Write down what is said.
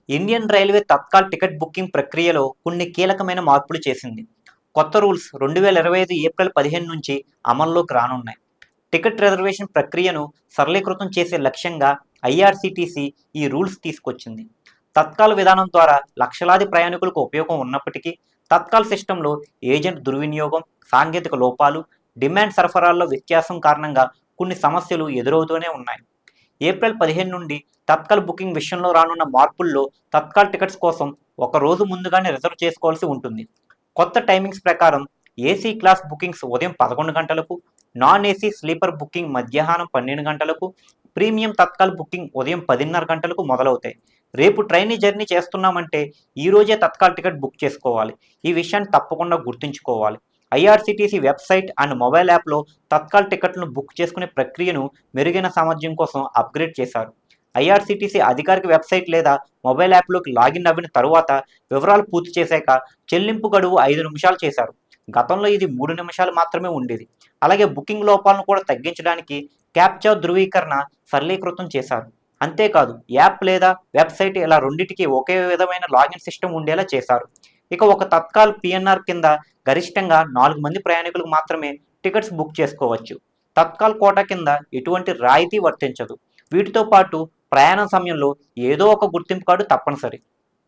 Indian railway Tatkal ticket booking ప్రక్రియలో కొన్ని కీలకమైన మార్పులు చేసింది. కొత్త రూల్స్ 2025 ఏప్రిల్ 15 నుంచి అమల్లోకి రానున్నాయి. టికెట్ రిజర్వేషన్ ప్రక్రియను సరళీకృతం చేసే లక్ష్యంగా ఐఆర్సీటీసీ ఈ రూల్స్ తీసుకొచ్చింది. తత్కాల్ విధానం ద్వారా లక్షలాది ప్రయాణికులకు ఉపయోగం ఉన్నప్పటికీ తత్కాల్ సిస్టంలో ఏజెంట్ దుర్వినియోగం, సాంకేతిక లోపాలు, డిమాండ్ సరఫరాల్లో వ్యత్యాసం కారణంగా కొన్ని సమస్యలు ఎదురవుతూనే ఉన్నాయి. ఏప్రిల్ 15 నుండి తత్కాల్ బుకింగ్ విషయంలో రానున్న మార్పుల్లో తత్కాల్ టికెట్స్ కోసం ఒక రోజు ముందుగానే రిజర్వ్ చేసుకోవాల్సి ఉంటుంది. కొత్త టైమింగ్స్ ప్రకారం ఏసీ క్లాస్ బుకింగ్స్ ఉదయం 11 గంటలకు, నాన్ ఏసీ స్లీపర్ బుకింగ్ మధ్యాహ్నం 12 గంటలకు, ప్రీమియం తత్కాల్ బుకింగ్ ఉదయం 10:30 గంటలకు మొదలవుతాయి. రేపు ట్రైన్ జర్నీ చేస్తున్నామంటే ఈ రోజే తత్కాల్ టికెట్ బుక్ చేసుకోవాలి. ఈ విషయాన్ని తప్పకుండా గుర్తుంచుకోవాలి. ఐఆర్సీటీసీ వెబ్సైట్ అండ్ మొబైల్ యాప్లో తత్కాల్ టికెట్లను బుక్ చేసుకునే ప్రక్రియను మెరుగైన సామర్థ్యం కోసం అప్గ్రేడ్ చేశారు. ఐఆర్సీటీసీ అధికారిక వెబ్సైట్ లేదా మొబైల్ యాప్లోకి లాగిన్ అవ్విన తరువాత వివరాలు పూర్తి చేశాక చెల్లింపు గడువు 5 నిమిషాలు చేశారు. గతంలో ఇది 3 నిమిషాలు మాత్రమే ఉండేది. అలాగే బుకింగ్ లోపాలను కూడా తగ్గించడానికి క్యాప్చా ధృవీకరణ సరళీకృతం చేశారు. అంతేకాదు యాప్ లేదా వెబ్సైట్ ఇలా రెండింటికి ఒకే విధమైన లాగిన్ సిస్టమ్ ఉండేలా చేశారు. ఇక ఒక తత్కాల్ పిఎన్ఆర్ కింద గరిష్టంగా 4 మంది ప్రయాణికులకు మాత్రమే టికెట్స్ బుక్ చేసుకోవచ్చు. తత్కాల్ కోటా కింద ఎటువంటి రాయితీ వర్తించదు. వీటితో పాటు ప్రయాణం సమయంలో ఏదో ఒక గుర్తింపు కార్డు తప్పనిసరి.